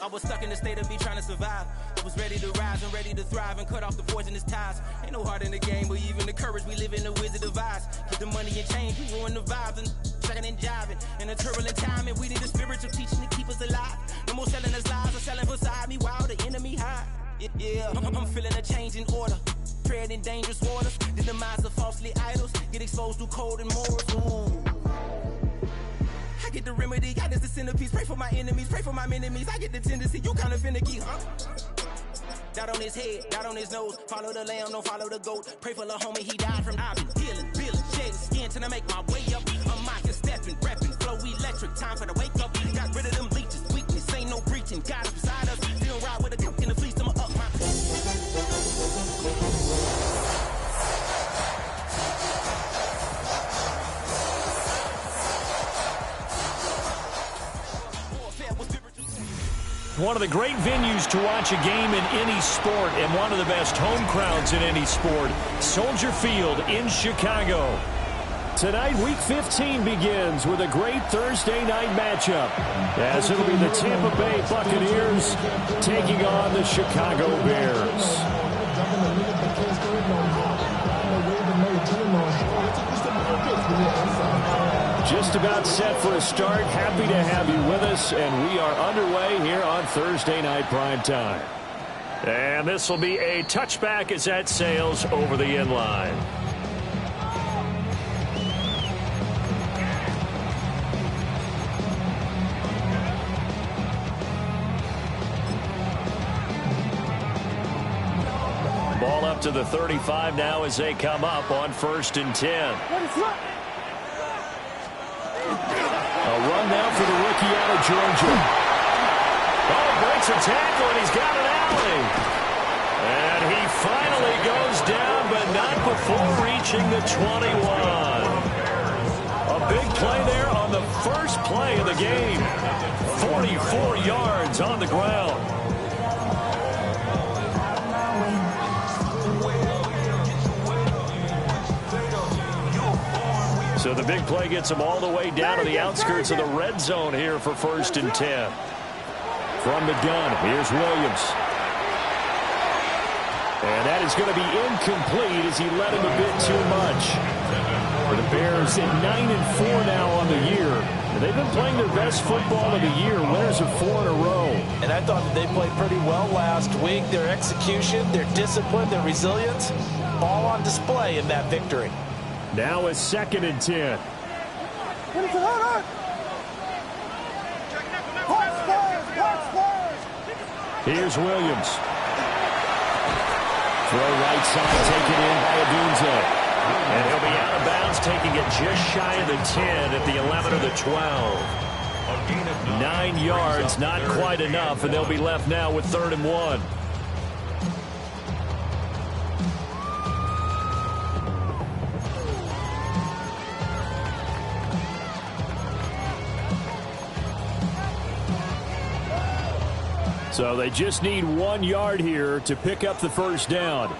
I was stuck in the state of me trying to survive. I was ready to rise and ready to thrive and cut off the poisonous ties. Ain't no heart in the game, but even the courage we live in the Wizard of Oz. Get the money and change, we ruin the vibes and sucking and jiving. In a turbulent time, and we need a spiritual teaching to keep us alive. No more selling us lies or selling beside me while the enemy hide. Yeah, I'm feeling a change in order. Treading dangerous waters. The demise of falsely idols. Get exposed through code and morals. Ooh. I get the remedy, God is the centerpiece. Pray for my enemies, pray for my enemies. I get the tendency, you kinda finicky, huh? Dot on his head, dot on his nose. Follow the lamb, don't follow the goat. Pray for the homie, he died from. I've been healing, shedding skin till I make my way up. I'm mocking, stepping, repping, flow electric. Time for the wake up. Got rid of them leeches, weakness, ain't no breaching. God is beside us, still ride with a cook in the fleece. I'ma up my. One of the great venues to watch a game in any sport and one of the best home crowds in any sport, Soldier Field in Chicago. Tonight, Week 15 begins with a great Thursday night matchup, as it'll be the Tampa Bay Buccaneers taking on the Chicago Bears. Just about set for a start. Happy to have you with us, and we are underway here on Thursday Night Primetime. And this will be a touchback as that sails over the end line. Ball up to the 35 now as they come up on 1st and 10. A run now for the rookie out of Georgia. Oh, breaks a tackle, and he's got an alley. And he finally goes down, but not before reaching the 21. A big play there on the first play of the game. 44 yards on the ground. So the big play gets him all the way down to the outskirts of the red zone here for 1st and 10. From the gun, here's Williams. And that is going to be incomplete as he led him a bit too much. For the Bears at 9-4 now on the year. And they've been playing their best football of the year, winners of 4 in a row. And I thought that they played pretty well last week. Their execution, their discipline, their resilience, all on display in that victory. Now it's 2nd and 10. Here's Williams. Throw right side, taken in by Adunze. And he'll be out of bounds, taking it just shy of the 10 at the 11 or the 12. 9 yards, not quite enough, and they'll be left now with 3rd and 1. So they just need 1 yard here to pick up the first down. From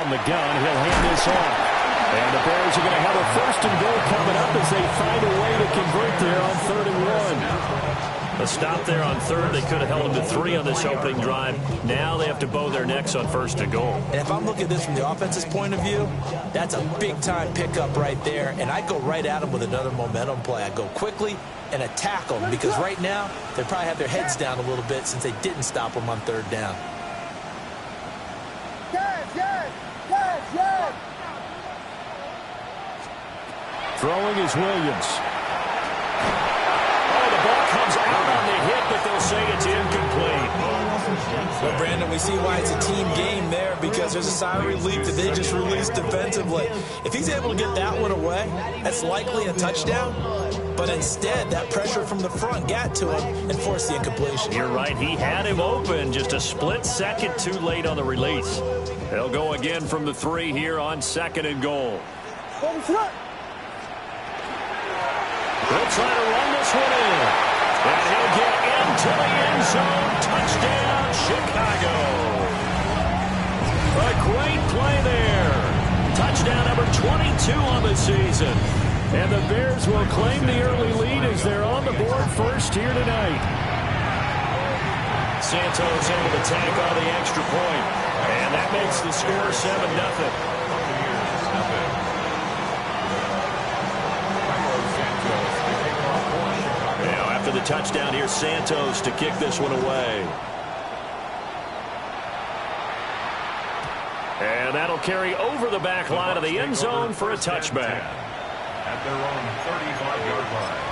the gun, he'll hand this off. And the Bears are going to have a 1st and goal coming up as they find a way to convert there on 3rd and 1. A stop there on 3rd. They could have held them to 3 on this opening drive. Now they have to bow their necks on 1st and goal. And if I'm looking at this from the offense's point of view, that's a big-time pickup right there. And I go right at them with another momentum play. I go quickly and attack them, because right now they probably have their heads down a little bit since they didn't stop them on 3rd down. Throwing is Williams. Oh, the ball comes out on the hit, but they'll say it's incomplete. Well, Brandon, we see why it's a team game there, because there's a sigh of relief that they just released defensively. If he's able to get that one away, that's likely a touchdown. But instead, that pressure from the front got to him and forced the incompletion. You're right. He had him open, just a split second too late on the release. They'll go again from the 3 here on 2nd and goal. They'll try to run this one in. And he'll get into the end zone. Touchdown, Chicago. A great play there. Touchdown number 22 on the season. And the Bears will claim the early lead as they're on the board first here tonight. Santos able to tack on the extra point. And that makes the score 7-0. After the touchdown, here's Santos to kick this one away. And that'll carry over the back line of the end zone for a touchback. At their own 35-yard line.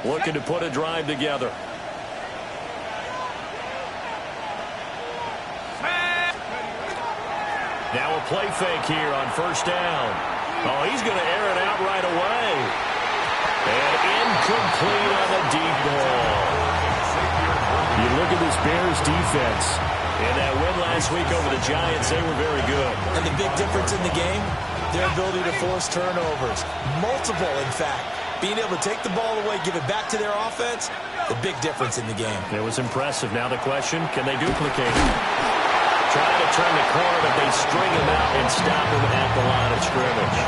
Looking to put a drive together. Now a play fake here on first down. Oh, he's going to air it out right away. And incomplete on the deep ball. You look at this Bears defense. In that win last week over the Giants, they were very good. And the big difference in the game, their ability to force turnovers. Multiple, in fact. Being able to take the ball away, give it back to their offense, the big difference in the game. It was impressive. Now the question, can they duplicate it? Trying to turn the corner, but they string him out and stop him at the line of scrimmage.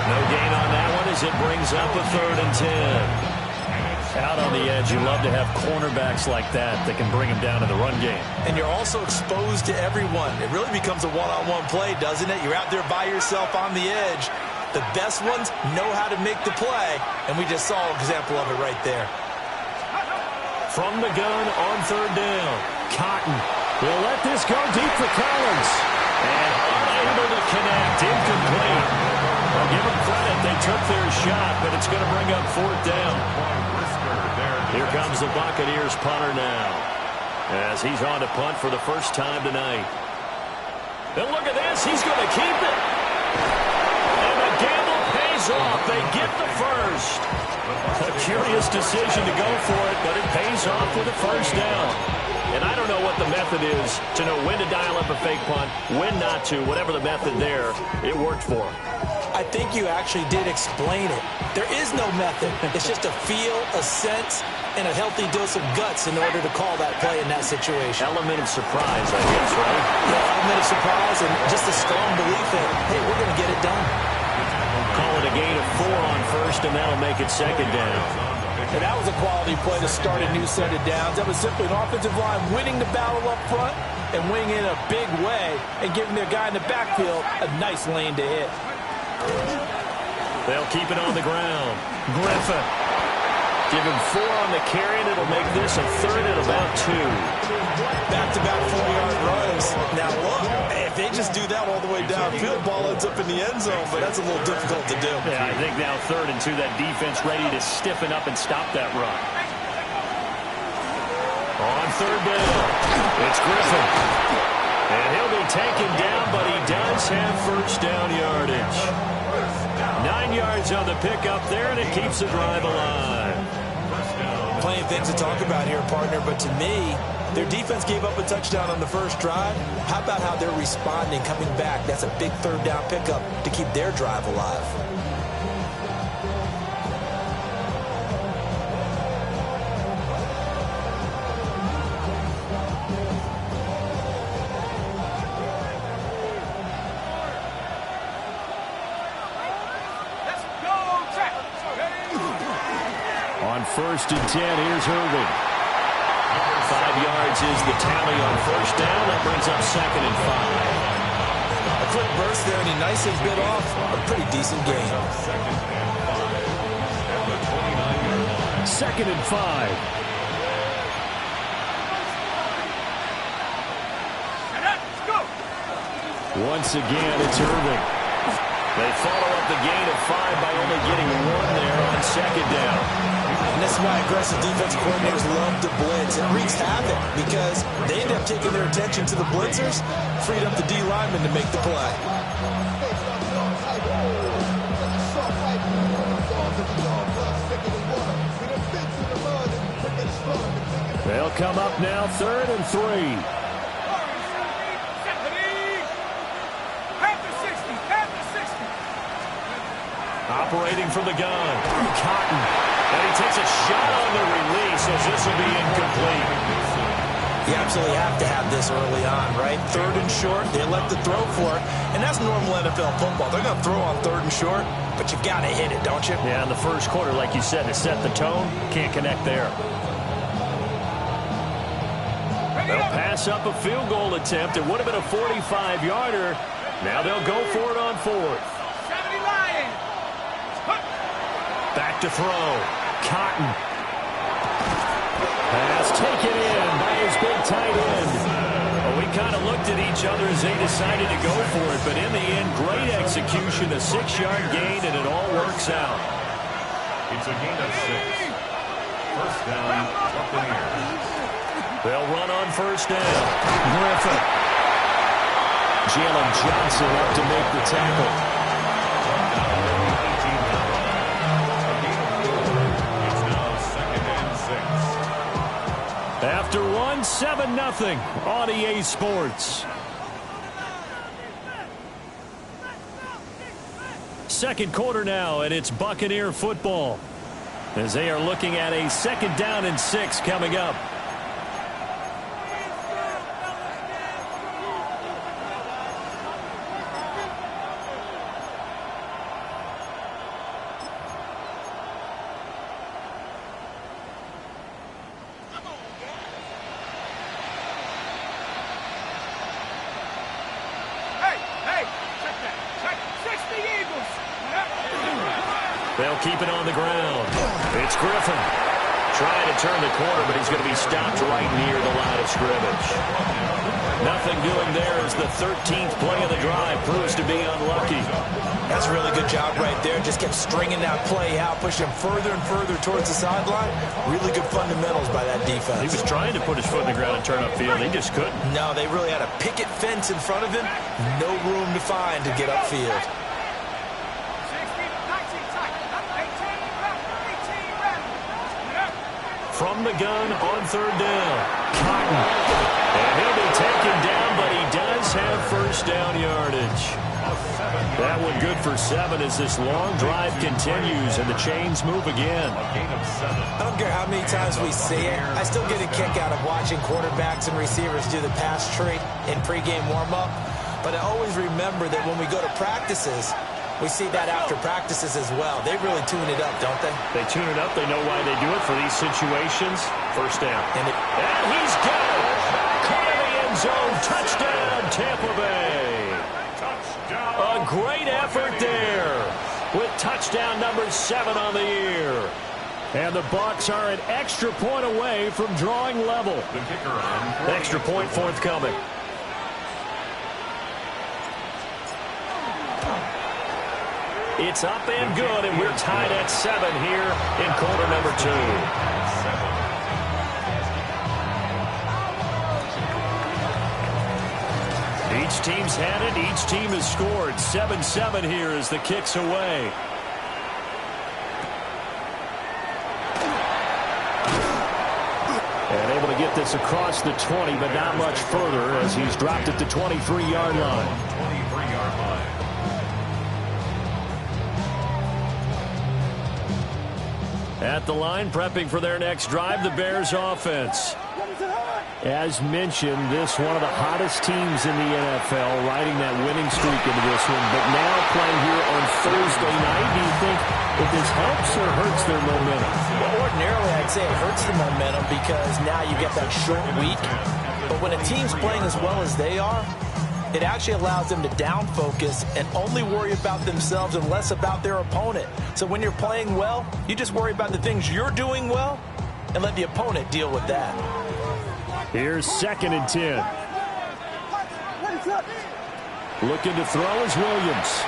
No gain on that one as it brings up a 3rd and 10. Out on the edge, you love to have cornerbacks like that can bring him down in the run game. And you're also exposed to everyone. It really becomes a one-on-one play, doesn't it? You're out there by yourself on the edge. The best ones know how to make the play, and we just saw an example of it right there. From the gun on 3rd down, Cotton will let this go deep for Collins. And unable to connect, incomplete. I'll give them credit, they took their shot, but it's going to bring up 4th down. Here comes the Buccaneers punter now, as he's on to punt for the first time tonight. And look at this, he's going to keep it. And the gamble pays off. They get the first. A curious decision to go for it, but it pays off with a first down. And I don't know what the method is to know when to dial up a fake punt, when not to. Whatever the method there, it worked for him. I think you actually did explain it. There is no method. It's just a feel, a sense, and a healthy dose of guts in order to call that play in that situation. Element of surprise, I guess, right? Yeah, element of surprise and just a strong belief that, hey, we're going to get it done. Call it a gain of 4 on first, and that'll make it 2nd down. And that was a quality play to start a new set of downs. That was simply an offensive line winning the battle up front and winning in a big way and giving their guy in the backfield a nice lane to hit. They'll keep it on the ground. Griffin. Give him 4 on the carry, and it'll make this a 3rd and about 2. Back-to-back 40-yard runs. Now, look, if they just do that all the way downfield, ball ends up in the end zone, but that's a little difficult to do. Yeah, I think now 3rd and 2, that defense ready to stiffen up and stop that run. On 3rd down, it's Griffin. And he'll be taken down, but he does have first down yardage. 9 yards on the pickup there, and it keeps the drive alive. Plenty of things to talk about here, partner, but to me, their defense gave up a touchdown on the first drive. How about how they're responding, coming back? That's a big 3rd down pickup to keep their drive alive. On 1st and 10, here's Irving. 5 yards is the tally on first down. That brings up 2nd and 5. A quick burst there, and he nicely bit off a pretty decent gain. 2nd and 5. Once again, it's Irving. They follow up the gain of 5 by only getting 1 there on 2nd down. And that's why aggressive defense coordinators love to blitz. It wreaks havoc because they end up taking their attention to the blitzers, freed up the D lineman to make the play. They'll come up now 3rd and 3. Operating from the gun, Cotton. And he takes a shot on the release as this will be incomplete. You absolutely have to have this early on, right? 3rd and short, they elect to throw for it. And that's normal NFL football. They're going to throw on 3rd and short, but you got to hit it, don't you? Yeah, in the first quarter, like you said, to set the tone, can't connect there. They'll pass up a field goal attempt. It would have been a 45-yarder. Now they'll go for it on 4th. Back to throw. Cotton. Pass taken in by his big tight end. Well, we kind of looked at each other as they decided to go for it, but in the end, great execution, a 6-yard gain, and it all works out. It's a gain of 6. First down, Buccaneers. They'll run on first down. Griffin. Jalen Johnson up to make the tackle. After one, 7-0 on EA Sports. Second quarter now, and it's Buccaneer football as they are looking at a 2nd down and 6 coming up. They'll keep it on the ground. It's Griffin. Trying to turn the corner, but he's going to be stopped right near the line of scrimmage. Nothing doing there as the 13th play of the drive proves to be unlucky. That's a really good job right there. Just kept stringing that play out, pushing him further and further towards the sideline. Really good fundamentals by that defense. He was trying to put his foot in the ground and turn upfield. He just couldn't. No, they really had a picket fence in front of him. No room to find to get upfield. From the gun on 3rd down. Cotton. And he'll be taken down, but he does have first down yardage. That one good for 7 as this long drive continues and the chains move again. I don't care how many times we see it. I still get a kick out of watching quarterbacks and receivers do the pass tree in pregame warm-up. But I always remember that when we go to practices, we see that after practices as well. They really tune it up, don't they? They tune it up. They know why they do it for these situations. First down. And he's got it. Caught in the end zone. Touchdown, Tampa Bay. Touchdown. A great effort there with touchdown number 7 on the year. And the Bucs are an extra point away from drawing level. The kicker on. Extra point forthcoming. It's up and good, and we're tied at 7 here in quarter number 2. Each team's had it. Each team has scored. 7-7 here as the kick's away. And able to get this across the 20, but not much further as he's dropped it to 23-yard line. 23-yard line. At the line, prepping for their next drive, the Bears offense. As mentioned, this one of the hottest teams in the NFL, riding that winning streak into this one, but now playing here on Thursday night. Do you think that this helps or hurts their momentum? Well, ordinarily, I'd say it hurts the momentum because now you get that short week. But when a team's playing as well as they are, it actually allows them to down focus and only worry about themselves and less about their opponent. So when you're playing well, you just worry about the things you're doing well and let the opponent deal with that. Here's 2nd and 10. Looking to throw is Williams.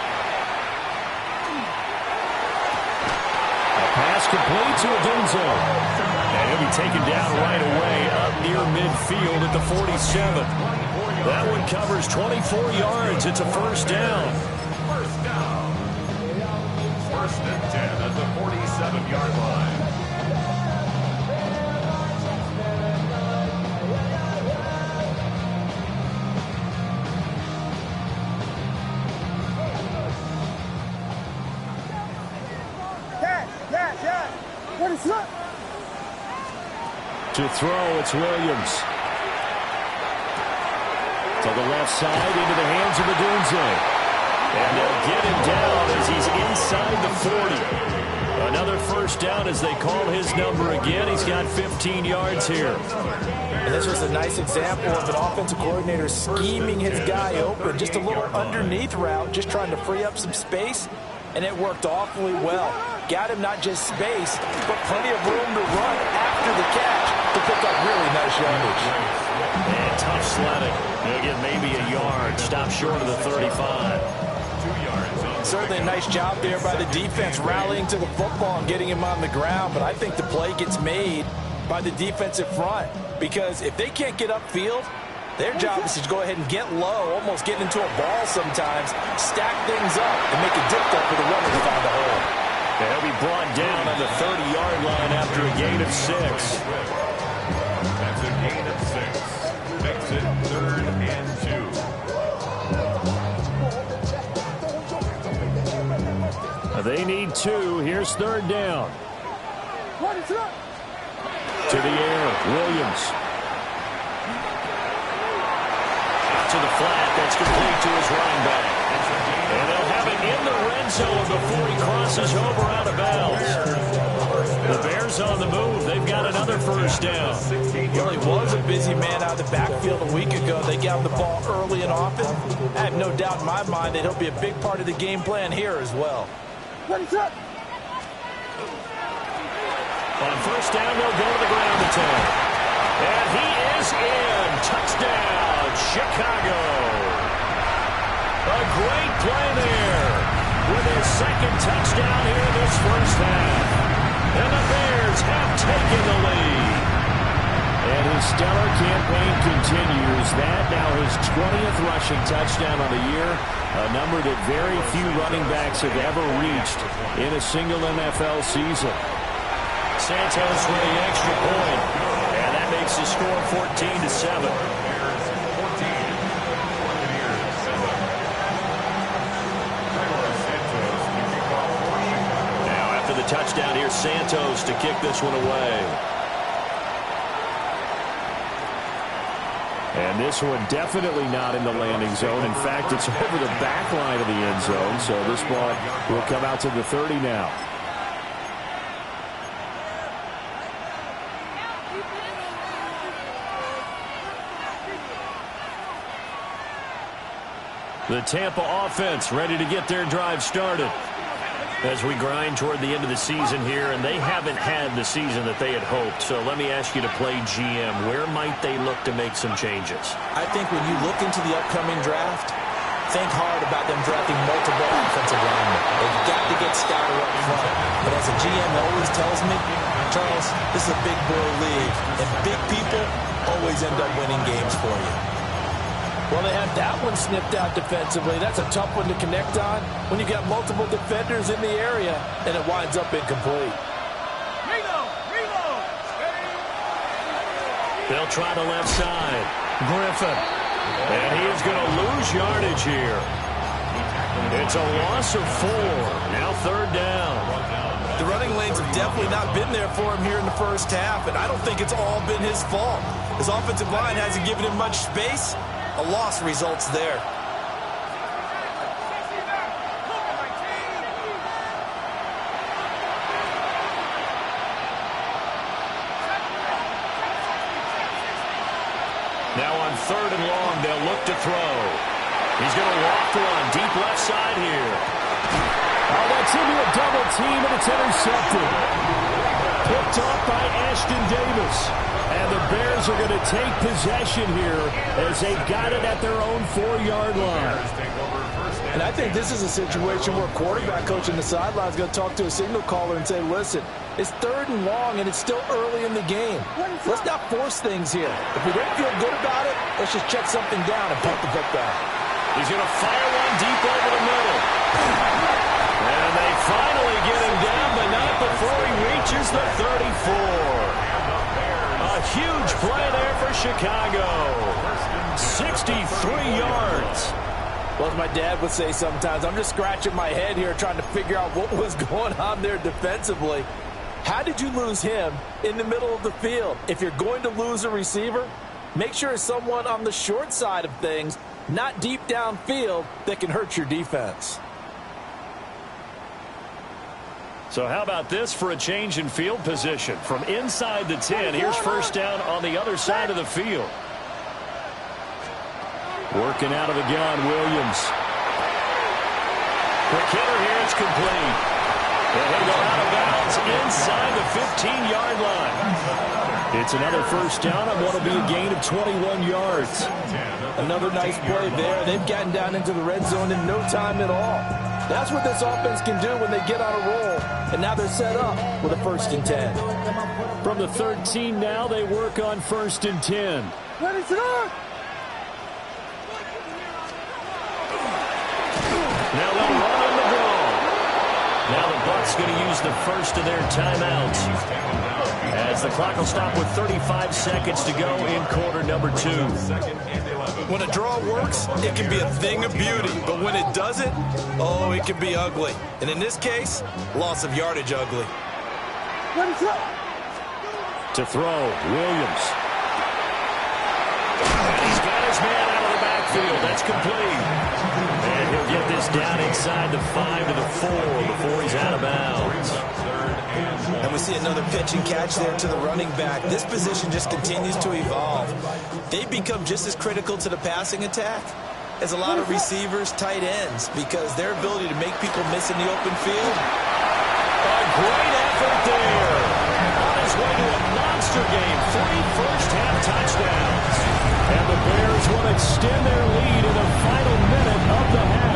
A pass complete to Odunze. And he'll be taken down right away up near midfield at the 47. That one covers 24 yards. It's a first down. First down. 1st and 10 at the 47-yard line. To throw, it's Williams. To the left side, into the hands of Odunze. And they'll get him down as he's inside the 40. Another first down as they call his number again. He's got 15 yards here. And this was a nice example of an offensive coordinator scheming his guy open. Just a little underneath route, just trying to free up some space. And it worked awfully well. Got him not just space, but plenty of room to run after the catch to pick up really nice yardage. And tough sledding. He'll get maybe a yard. Stop short of the 35. Certainly a nice job there by the defense rallying to the football and getting him on the ground. But I think the play gets made by the defensive front. Because if they can't get upfield, their job is to go ahead and get low, almost get into a ball sometimes, stack things up, and make it difficult for the runner to find the hole. They'll be brought down on the 30-yard line after a gain of 6. That's a gain of 6. Makes it 3rd and 2. They need 2. Here's 3rd down. To the air, Williams. Out to the flat. That's complete to his running back. And they'll have it in the red zone before he crosses over out of bounds. The Bears on the move. They've got another first down. Well, he was a busy man out of the backfield a week ago. They got him the ball early and often. I have no doubt in my mind that he'll be a big part of the game plan here as well. On first down, they'll go to the ground attack. And he is in. Touchdown, Chicago. A great play there with his 2nd touchdown here this first half. And the Bears have taken the lead. And his stellar campaign continues. That now his 20th rushing touchdown on the year, a number that very few running backs have ever reached in a single NFL season. Santos with the extra point, and that makes the score 14-7. Now after the touchdown, here's Santos to kick this one away. And this one definitely not in the landing zone. In fact, it's over the back line of the end zone. So this ball will come out to the 30 now. The Tampa offense ready to get their drive started as we grind toward the end of the season here, and they haven't had the season that they had hoped. So let me ask you to play GM. Where might they look to make some changes? I think when you look into the upcoming draft, think hard about them drafting multiple offensive linemen. They've got to get stouter up front. But as a GM always tells me, Charles, this is a big boy league, and big people always end up winning games for you. Well, they had that one snipped out defensively. That's a tough one to connect on when you got multiple defenders in the area, and it winds up incomplete. They'll try the left side. Griffin. And he is going to lose yardage here. It's a loss of 4. Now 3rd down. The running lanes have definitely not been there for him here in the first half, and I don't think it's all been his fault. His offensive line hasn't given him much space. A loss results there. Now on 3rd and long, they'll look to throw. He's going to walk one deep left side here. Oh, that's into a double team, and it's intercepted. Picked off by Ashton Davis. And the Bears are going to take possession here as they've got it at their own 4-yard line. And I think this is a situation where a quarterback coach in the sideline is going to talk to a signal caller and say, listen, it's 3rd and long, and it's still early in the game. Let's not force things here. If we don't feel good about it, let's just check something down and pump the book back. He's going to fire one deep over the middle. And they finally get him down, but not before he reaches the 34. A huge play there for Chicago. 63 yards. Well, as my dad would say sometimes, I'm just scratching my head here trying to figure out what was going on there defensively. How did you lose him in the middle of the field? If you're going to lose a receiver, make sure it's someone on the short side of things, not deep downfield, that can hurt your defense. So how about this for a change in field position? From inside the 10, here's first down on the other side of the field. Working out of the gun, Williams. Quick hitter here, it's complete. And he'll go out of bounds inside the 15-yard line. It's another first down on what will be a gain of 21 yards. Another nice play there. They've gotten down into the red zone in no time at all. That's what this offense can do when they get on a roll. And now they're set up with a 1st and 10. From the 13 now, they work on 1st and 10. Ready to go! Now they'll run on the ball. Now the Bucs going to use the first of their timeouts, as the clock will stop with 35 seconds to go in quarter number 2. When a draw works, it can be a thing of beauty. But when it doesn't, oh, it can be ugly. And in this case, loss of yardage ugly. To throw, Williams. And he's got his man out of the backfield. That's complete. And he'll get this down inside the 5 to the 4 before he's out of bounds. And we see another pitch and catch there to the running back. This position just continues to evolve. They've become just as critical to the passing attack as a lot of receivers, tight ends, because their ability to make people miss in the open field. A great effort there. On his way to a monster game. 3 first-half touchdowns. And the Bears will extend their lead in the final minute of the half.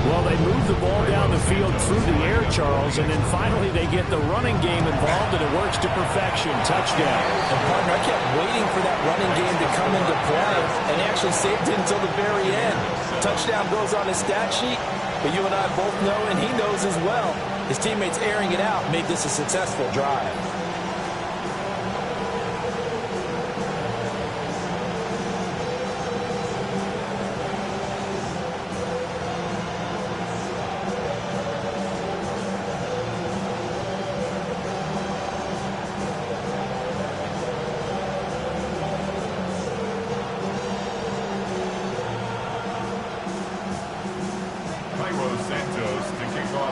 Well, they move the ball down the field through the air, Charles, and then finally they get the running game involved, and it works to perfection. Touchdown. And, partner, I kept waiting for that running game to come into play, and he actually saved it until the very end. Touchdown goes on his stat sheet, but you and I both know, and he knows as well, his teammates airing it out made this a successful drive.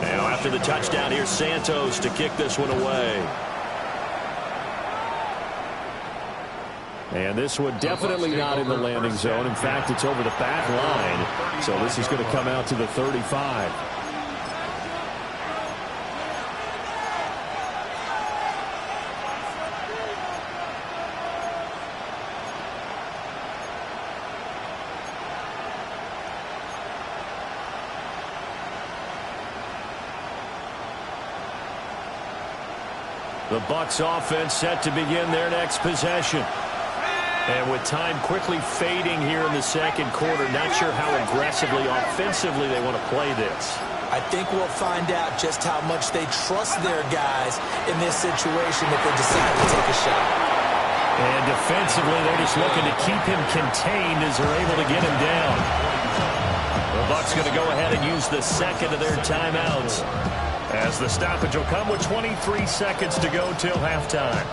Now after the touchdown, here's Santos to kick this one away. And this one definitely not in the landing zone. In fact, it's over the back line. So this is going to come out to the 35. The Bucs offense set to begin their next possession. And with time quickly fading here in the second quarter, not sure how aggressively, offensively they want to play this. I think we'll find out just how much they trust their guys in this situation if they decide to take a shot. And defensively, they're just looking to keep him contained as they're able to get him down. The Bucs going to go ahead and use the second of their timeouts, as the stoppage will come with 23 seconds to go till halftime.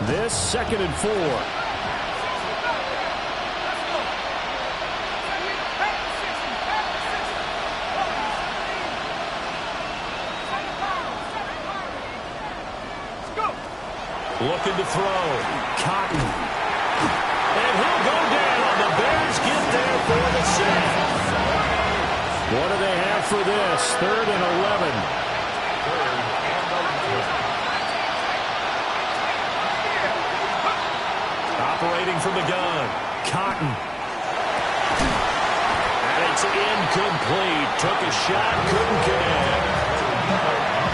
This 2nd and 4. Looking to throw. Cotton. And he'll go down. The Bears get there for the sack. What do they have for this? 3rd and 11. Operating from the gun. Cotton. And it's incomplete. Took a shot, couldn't connect.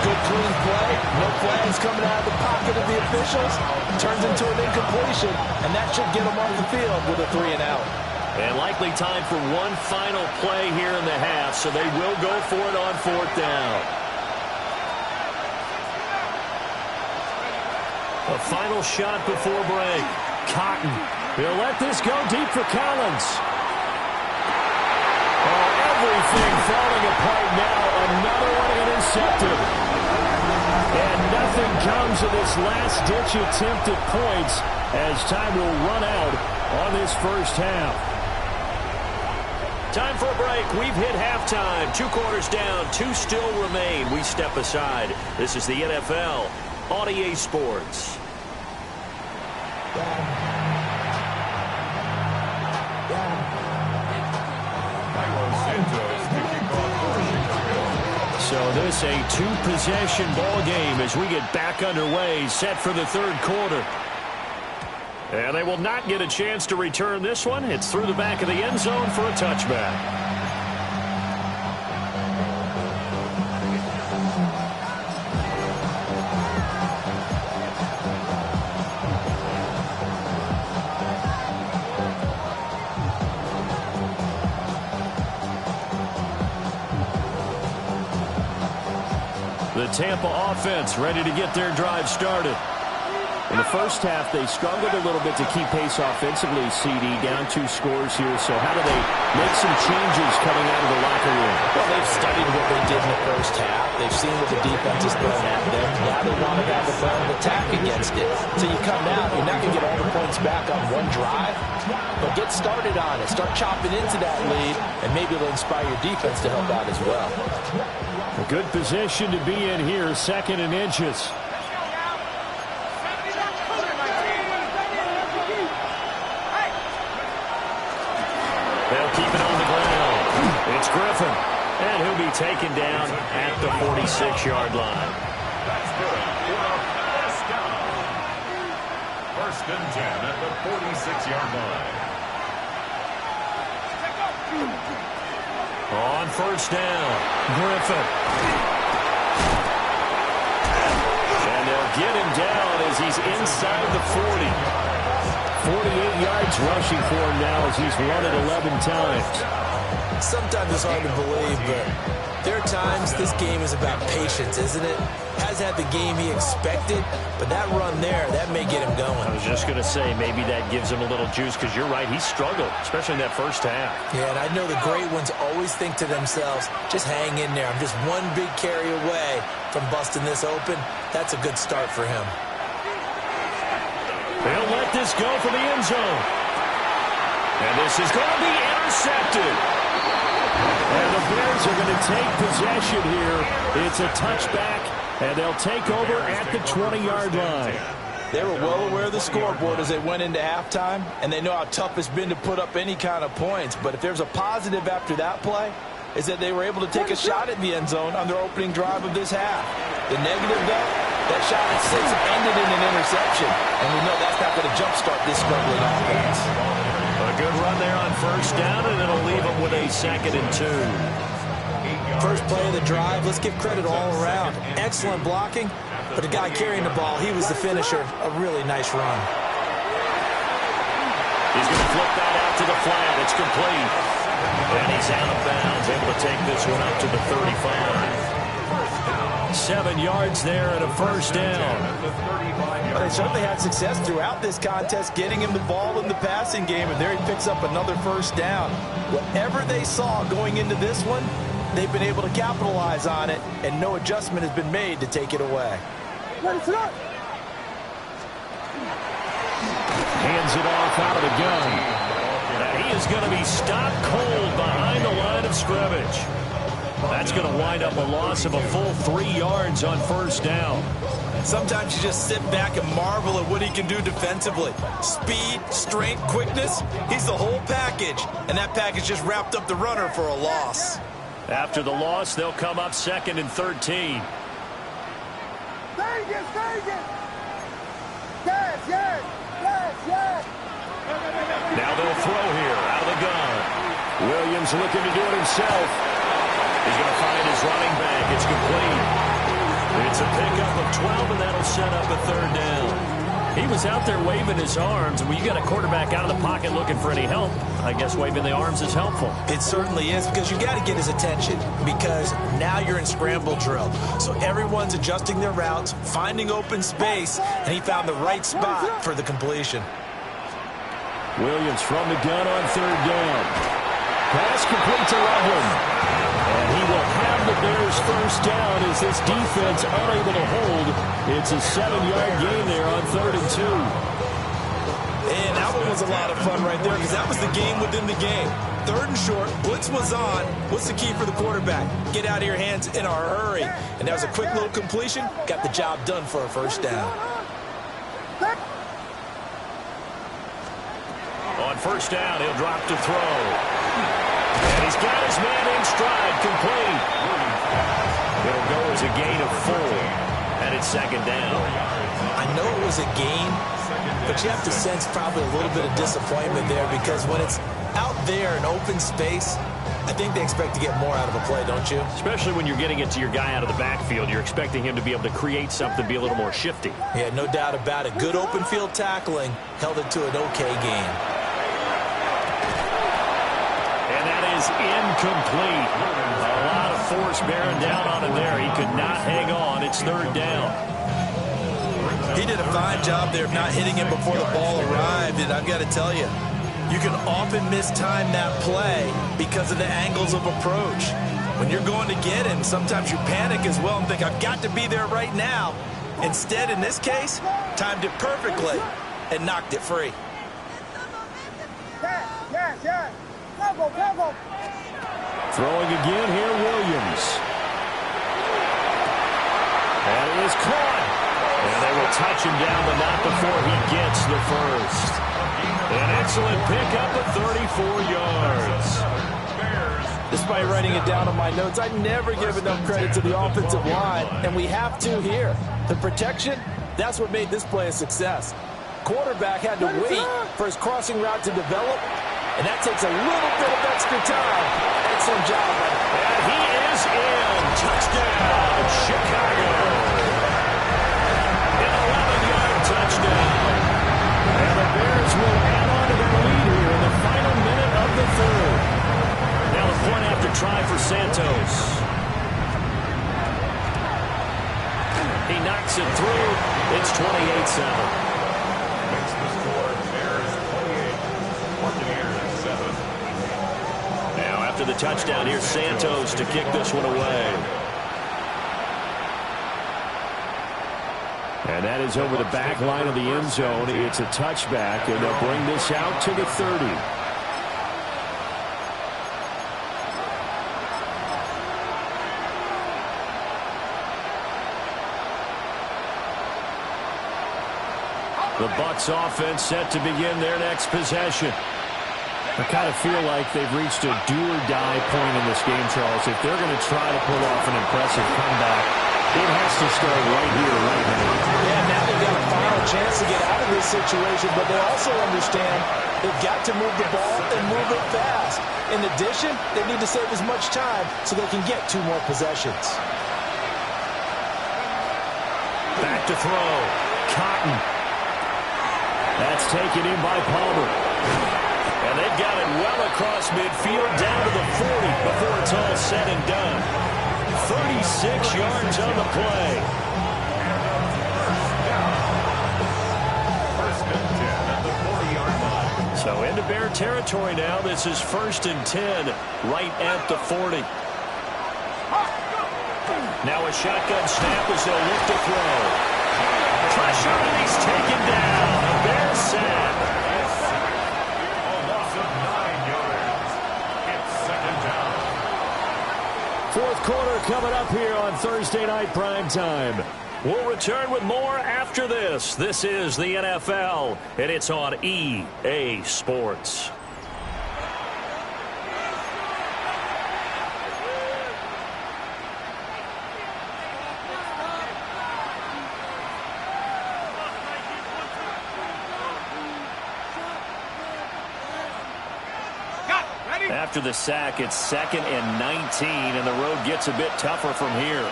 Good clean play. No flags coming out of the pocket of the officials. Turns into an incompletion, and that should get them off the field with a 3-and-out. And likely time for one final play here in the half, so they will go for it on 4th down. A final shot before break. Cotton. He'll let this go deep for Collins. Everything falling apart now. Another one intercepted. And nothing comes of this last-ditch attempt at points as time will run out on this first half. Time for a break. We've hit halftime. 2 quarters down. 2 still remain. We step aside. This is the NFL on EA Sports. So this a 2-possession ball game as we get back underway, set for the third quarter. And they will not get a chance to return this one. It's through the back of the end zone for a touchback. The Tampa offense ready to get their drive started. In the first half, they struggled a little bit to keep pace offensively, CD, down 2 scores here. So how do they make some changes coming out of the locker room? Well, they've studied what they did in the first half. They've seen what the defense is throwing at them. Now they want to have a plan of attack against it. So you come out, you're not going to get all the points back on one drive, but get started on it. Start chopping into that lead, and maybe it'll inspire your defense to help out as well. A good position to be in here, 2nd and inches. They'll keep it on the ground. It's Griffin, and he'll be taken down at the 46-yard line. That's good. First down. 1st and 10 at the 46-yard line. On first down, Griffin. And they'll get him down as he's inside the 40. 48 yards rushing for him now as he's run it 11 times. Sometimes it's hard to believe, but there are times this game is about patience, isn't it? Has had the game he expected, but that run there, that may get him going. I was just going to say, maybe that gives him a little juice, because you're right, he struggled, especially in that first half. Yeah, and I know the great ones always think to themselves, just hang in there. I'm just one big carry away from busting this open. That's a good start for him. They'll let this go for the end zone. And this is going to be intercepted. And the Bears are going to take possession here. It's a touchback, and they'll take over at the 20-yard line. They were well aware of the scoreboard as they went into halftime, and they know how tough it's been to put up any kind of points. But if there's a positive after that play, is that they were able to take a shot at the end zone on their opening drive of this half. The negative, though, that shot at 6 ended in an interception, and we know that's not going to jumpstart this struggling offense. A good run there on first down, and it'll leave them with a 2nd and 2. First play of the drive, let's give credit all around. Excellent blocking, but the guy carrying the ball, he was the finisher. A really nice run. He's going to flip that out to the flat. It's complete. And he's out of bounds, able to take this one up to the 35. 7 yards there and a first down. Well, they certainly had success throughout this contest, getting him the ball in the passing game, and there he picks up another first down. Whatever they saw going into this one, they've been able to capitalize on it, and no adjustment has been made to take it away. Hands it off out of the gun. And he is going to be stopped cold behind the line of scrimmage. That's going to wind up a loss of a full 3 yards on first down. Sometimes you just sit back and marvel at what he can do defensively. Speed, strength, quickness, he's the whole package. And that package just wrapped up the runner for a loss. After the loss, they'll come up 2nd and 13. Now they'll throw here out of the gun. Williams looking to do it himself. He's going to find his running back. It's complete. It's a pickup of 12, and that'll set up a 3rd down. He was out there waving his arms, and when you got a quarterback out of the pocket looking for any help, I guess waving the arms is helpful. It certainly is, because you got to get his attention, because now you're in scramble drill. So everyone's adjusting their routes, finding open space, and he found the right spot for the completion. Williams from the gun on 3rd down. Pass complete to Loveland. And he will have the Bears first down as this defense unable to hold. It's a 7-yard gain there on 3rd and 2. And that one was a lot of fun right there because that was the game within the game. 3rd and short, blitz was on. What's the key for the quarterback? Get out of your hands in a hurry. And that was a quick little completion. Got the job done for a first down. On first down, he'll drop to throw. And he's got his man in stride, complete. It'll go as a gain of 4. And it's 2nd down. I know it was a gain, but you have to sense probably a little bit of disappointment there because when it's out there in open space, I think they expect to get more out of a play, don't you? Especially when you're getting it to your guy out of the backfield. You're expecting him to be able to create something, be a little more shifty. Yeah, no doubt about it. Good open field tackling held it to an okay game. And that is incomplete. A lot of force bearing down on him there. He could not hang on. It's 3rd down. He did a fine job there of not hitting him before the ball arrived, and I've got to tell you, you can often mistime that play because of the angles of approach. When you're going to get him, sometimes you panic as well and think, I've got to be there right now. Instead, in this case, timed it perfectly and knocked it free. Throwing again here, Williams. And it is caught. And they will touch him down, but not before he gets the first. An excellent pickup of 34 yards. Despite writing it down on my notes, I never give enough credit to the offensive line, and we have to here. The protection, that's what made this play a success. Quarterback had to wait for his crossing route to develop, and that takes a little bit of extra time. Excellent job. And he is in. Touchdown, Chicago. An 11-yard touchdown. And the Bears will add on to their lead here in the final minute of the 3rd. Now the point after try for Santos. He knocks it through. It's 28-7. Makes the score Bears 28, Buccaneers 7. Now after the touchdown, here's Santos to kick this one away. And that is over the back line of the end zone. It's a touchback, and they'll bring this out to the 30. The Bucs offense set to begin their next possession. I kind of feel like they've reached a do-or-die point in this game, Charles. If they're going to try to pull off an impressive comeback, it has to start right here, right now. Yeah, now they've got a final chance to get out of this situation, but they also understand they've got to move the ball and move it fast. In addition, they need to save as much time so they can get 2 more possessions. Back to throw. Cotton. That's taken in by Palmer. And they've got it well across midfield down to the 40 before it's all said and done. 36 yards on the play. First and 10 at the 40-yard line. So into Bear territory now. This is 1st and 10 right at the 40. Now a shotgun snap as they'll look to throw. Pressure, and he's taken down. A Bear sack. A loss of 9 yards. It's 2nd down. 4th quarter coming up here on Thursday Night Primetime. We'll return with more after this. This is the NFL, and it's on EA Sports. After the sack, it's 2nd and 19, and the road gets a bit tougher from here.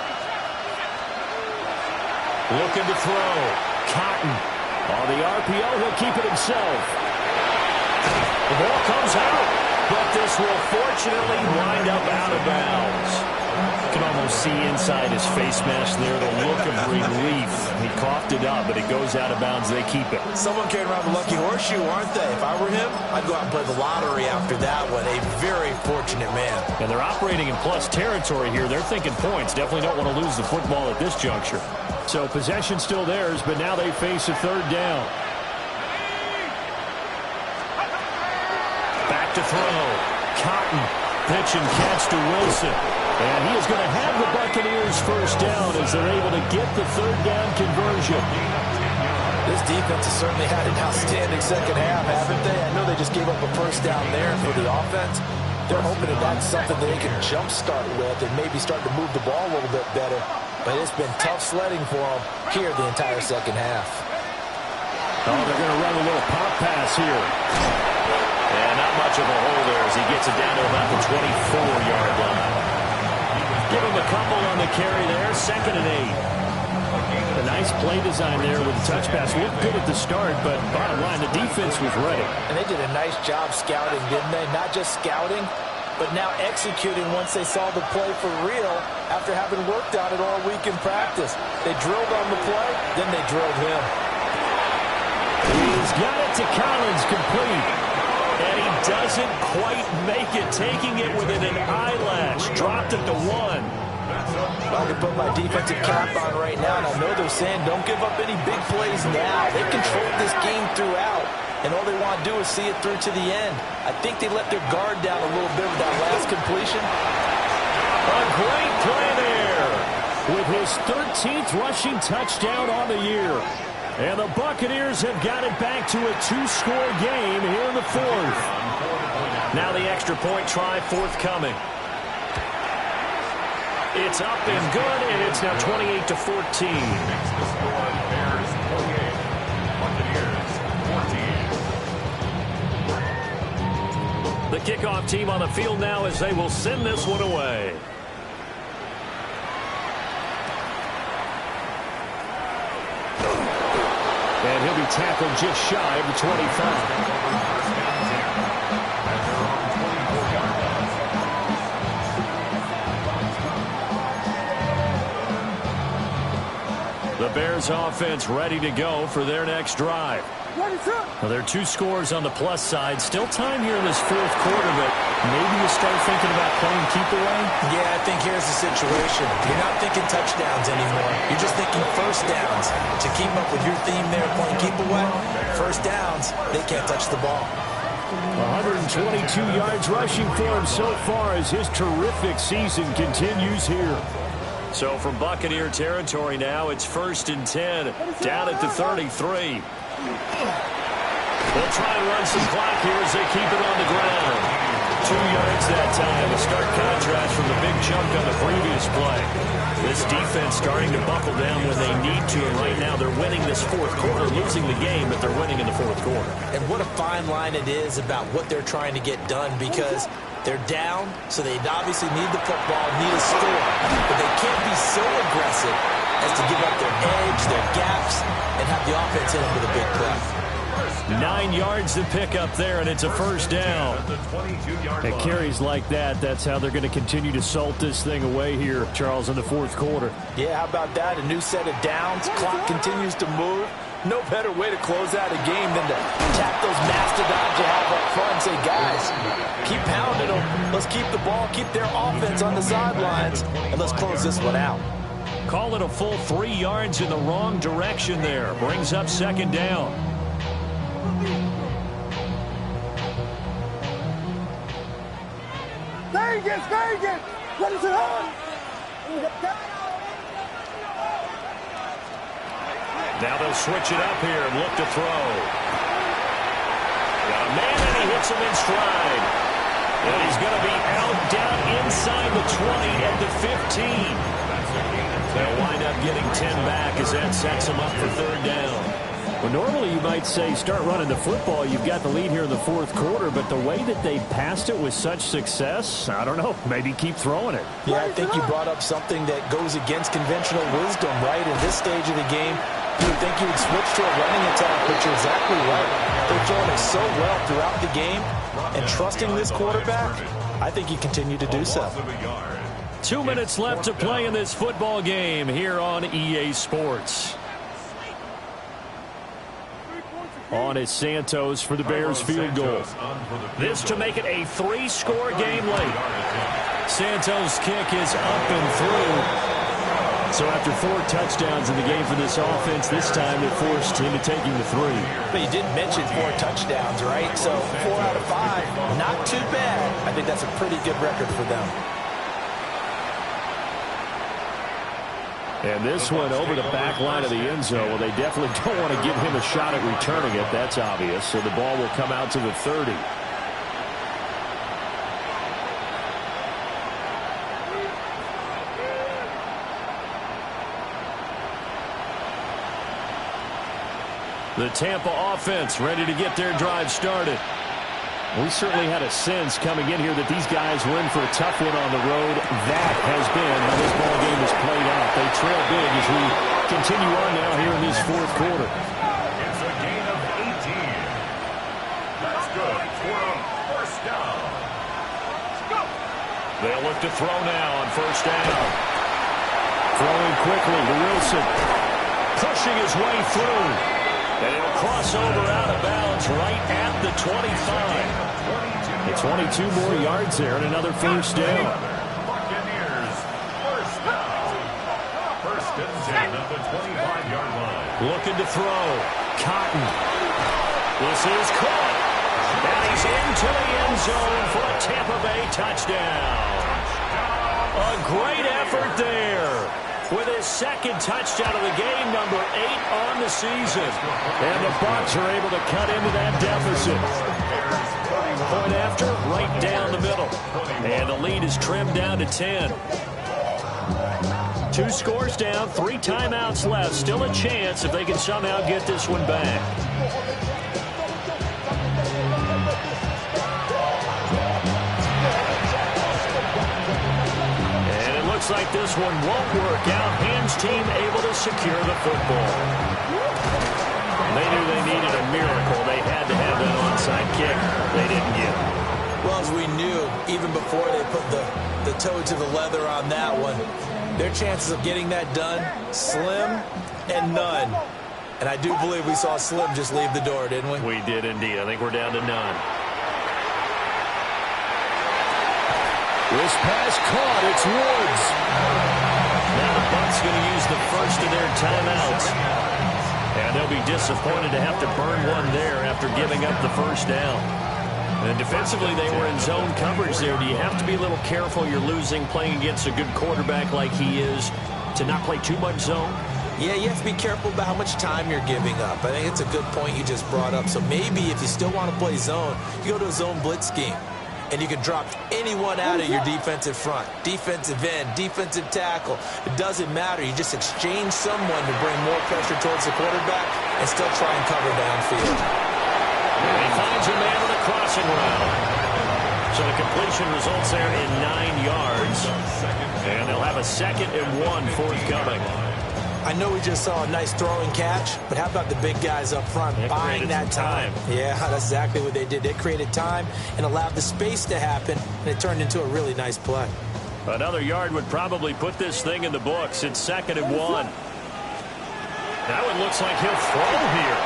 Looking to throw. Cotton. On the RPO, he'll keep it himself. The ball comes out, but this will fortunately wind up out of bounds. You can almost see inside his face mask there the look of relief. He coughed it up, but it goes out of bounds. They keep it. Someone carrying around the lucky horseshoe, aren't they? If I were him, I'd go out and play the lottery after that one. A very fortunate man. And they're operating in plus territory here. They're thinking points. Definitely don't want to lose the football at this juncture. So possession still theirs, but now they face a third down. Back to throw. Cotton. Pitch and catch to Wilson. And he is going to have the Buccaneers first down as they're able to get the third down conversion. This defense has certainly had an outstanding second half, haven't they? I know they just gave up a first down there for the offense. They're hoping that that's something that they can jumpstart with and maybe start to move the ball a little bit better. But it's been tough sledding for them here the entire second half. Oh, they're going to run a little pop pass here. And not much of a hole there as he gets it down to about the 24-yard line. Give him a couple on the carry there, 2nd and 8. A nice play design there with the touch pass. Looked good at the start, but bottom line, the defense was ready. And they did a nice job scouting, didn't they? Not just scouting, but now executing once they saw the play for real after having worked on it all week in practice. They drilled on the play, then they drilled him. He's got it to Collins, complete. And he doesn't quite make it, taking it within an eyelash. Dropped it to 1. Well, I can put my defensive cap on right now, and I know they're saying don't give up any big plays now. They controlled this game throughout, and all they want to do is see it through to the end. I think they let their guard down a little bit with that last completion. A great play there with his 13th rushing touchdown on the year. And the Buccaneers have got it back to a 2-score game here in the 4th. Now the extra point try forthcoming. It's up and good, and it's now 28-14. Makes the score Bears 28, Buccaneers 14. The kickoff team on the field now as they will send this one away. And he'll be tackled just shy of the 25. The Bears offense ready to go for their next drive. Well, there are 2 scores on the plus side. Still time here in this 4th quarter, but maybe you start thinking about playing keep away? Yeah, I think here's the situation. You're not thinking touchdowns anymore. You're just thinking first downs. To keep up with your theme there, playing keep away, first downs, they can't touch the ball. 122 yards rushing for him so far as his terrific season continues here. So from Buccaneer territory now, it's 1st and 10, down at the 33. They'll try and run some clock here as they keep it on the ground. 2 yards that time, a stark contrast from the big chunk on the previous play. This defense starting to buckle down when they need to, and right now they're winning this 4th quarter, losing the game, but they're winning in the 4th quarter. And what a fine line it is about what they're trying to get done, because they're down, so they obviously need the football, need a score, but they can't be so aggressive as to give up their edge, their gaps, and have the offense hit them with a big play. 9 yards to pick up there, and it's a first down. At carries like that, that's how they're going to continue to salt this thing away here, Charles, in the 4th quarter. Yeah, how about that? A new set of downs. Clock continues to move. No better way to close out a game than to tap those mastodons you have up front and say, guys, keep pounding them. Let's keep the ball, keep their offense on the sidelines, and let's close this one out. Call it a full 3 yards in the wrong direction there. Brings up 2nd down. Vegas, what is it on? Now they'll switch it up here and look to throw. Got a man, and he hits him in stride. And he's going to be out down inside the 20 at the 15. They'll wind up getting 10 back as that sets them up for 3rd down. Well, normally you might say start running the football. You've got the lead here in the 4th quarter, but the way that they passed it with such success, I don't know, maybe keep throwing it. Yeah, I think you brought up something that goes against conventional wisdom, right? In this stage of the game, you would think you would switch to a running attack, but you're exactly right. They're throwing it so well throughout the game, and trusting this quarterback, I think you continue to do so. 2 minutes left to play in this football game here on EA Sports. On is Santos for the Bears field goal. This to make it a 3-score game late. Santos' kick is up and through. So after 4 touchdowns in the game for this offense, this time they're forced into taking the 3. But you did mention 4 touchdowns, right? So 4 out of 5, not too bad. I think that's a pretty good record for them. And this one over the back line of the end zone. Well, they definitely don't want to give him a shot at returning it. That's obvious. So the ball will come out to the 30. The Tampa offense ready to get their drive started. We certainly had a sense coming in here that these guys were in for a tough one on the road. That has been how this ball game has played out. They trail big as we continue on now here in this fourth quarter. It's a gain of 18. That's good for a first down. They'll look to throw now on first down. Throwing quickly to Wilson. Pushing his way through. And it'll cross over out of bounds right at the 25. And 22 more yards there and another first down. Buccaneers, first down. First and 10 at the 25-yard line. Looking to throw. Cotton. This is caught. And he's into the end zone for a Tampa Bay touchdown. A great effort there. With his second touchdown of the game, number 8 on the season. And the Bucs are able to cut into that deficit. Point after, right down the middle. And the lead is trimmed down to 10. 2 scores down, 3 timeouts left. Still a chance if they can somehow get this one back. Looks like this one won't work out. Hams team able to secure the football. They knew they needed a miracle. They had to have that onside kick. They didn't get it. Well, as we knew, even before they put the toe to the leather on that one, their chances of getting that done, slim and none. And I do believe we saw Slim just leave the door, didn't we? We did indeed. I think we're down to none. This pass caught. It's Woods. Now the Bucs going to use the first of their timeouts. And they'll be disappointed to have to burn one there after giving up the first down. And defensively, they were in zone coverage there. Do you have to be a little careful? You're losing playing against a good quarterback like he is to not play too much zone? Yeah, you have to be careful about how much time you're giving up. I think it's a good point you just brought up. So maybe if you still want to play zone, you go to a zone blitz scheme. And you can drop anyone out of your defensive front. Defensive end, defensive tackle. It doesn't matter. You just exchange someone to bring more pressure towards the quarterback and still try and cover downfield. And he finds a man on a crossing route. So the completion results there in 9 yards. And they'll have a 2nd and 1 forthcoming. I know we just saw a nice throwing catch, but how about the big guys up front buying that time? Yeah, that's exactly what they did. They created time and allowed the space to happen, and it turned into a really nice play. Another yard would probably put this thing in the books. It's 2nd and 1. That one looks like he'll throw here.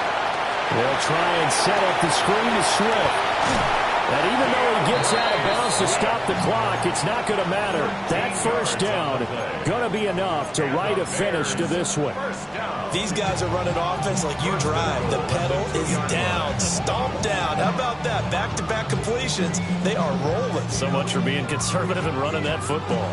They'll try and set up the screen to Swift. And even though he gets out of bounds to stop the clock, it's not going to matter. That first down going to be enough to write a finish to this one. These guys are running offense like you drive. The pedal is down, stomp down. How about that? Back-to-back completions. They are rolling. So much for being conservative and running that football.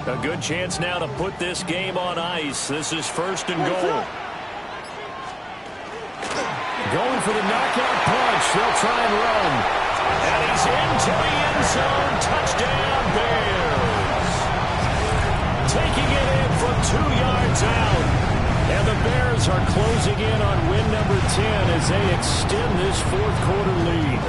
A good chance now to put this game on ice. This is 1st and goal. Going for the knockout punch. They'll try and run. And he's into the end zone. Touchdown, Bears. Taking it in from 2 yards out. And the Bears are closing in on win number 10 as they extend this 4th quarter lead.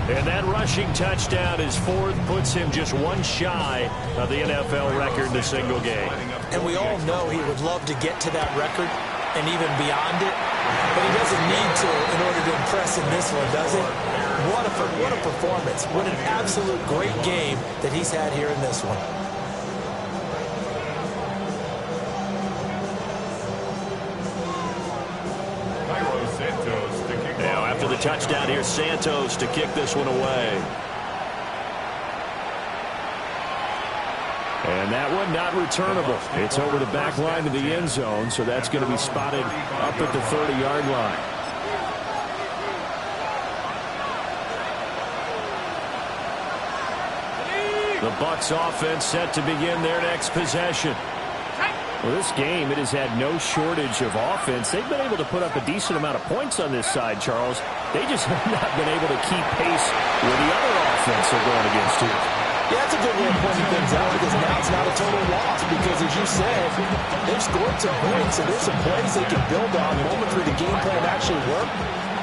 And that rushing touchdown, his 4th, puts him just 1 shy of the NFL record in a single game. And we all know he would love to get to that record and even beyond it. but he doesn't need to in order to impress in this one, does he? What a performance. What an absolute great game that he's had here in this one. Now, after the touchdown, here's Santos to kick this one away. And that one not returnable. It's over the back line of the end zone, so that's going to be spotted up at the 30-yard line. The Bucs offense set to begin their next possession. Well, this game, it has had no shortage of offense. They've been able to put up a decent amount of points on this side, Charles. They just have not been able to keep pace with the other offense they're going against here. Yeah, that's a good way of pointing things out because now it's not a total loss because, as you said, they've scored some points and there's some plays they can build on moments where the game plan actually worked.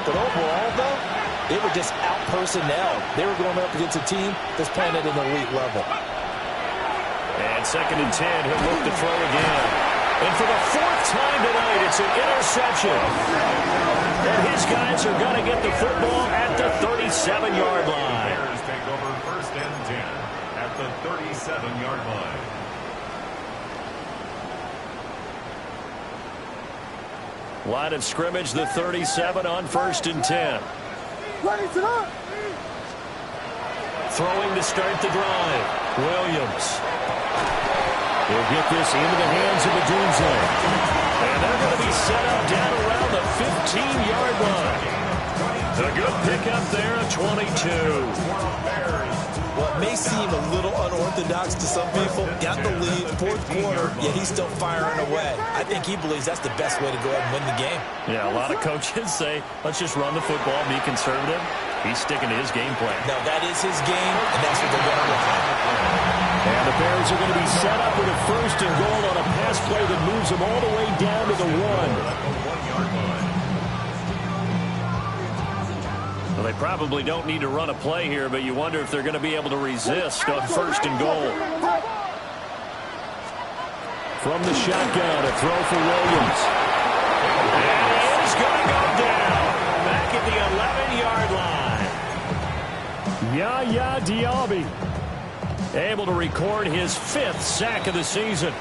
But overall, though, they were just out-personnel. They were going up against a team that's playing at an elite level. And 2nd and 10, he'll look to throw again. And for the 4th time tonight, it's an interception. And his guys are going to get the football at the 37-yard line. Bears take over 1st and 10 at the 37-yard line. Line of scrimmage, the 37 on 1st and 10. Throwing to start the drive. Williams. He'll get this into the hands of Odunze. And they're going to be set up down around the 15-yard line. A good pickup there at 22. Well, it may seem a little unorthodox to some people. Got the lead, 4th quarter, yet he's still firing away. I think he believes that's the best way to go ahead and win the game. Yeah, a lot of coaches say, let's just run the football, be conservative. He's sticking to his game plan. No, that is his game, and that's what they're going to run. And the Bears are going to be set up with a 1st and goal on a pass play that moves them all the way down to the 1. Well, they probably don't need to run a play here, but you wonder if they're going to be able to resist on 1st and goal. From the shotgun, a throw for Williams. And he's going to go down back at the 11-yard line. Yaya Diaby. Able to record his 5th sack of the season.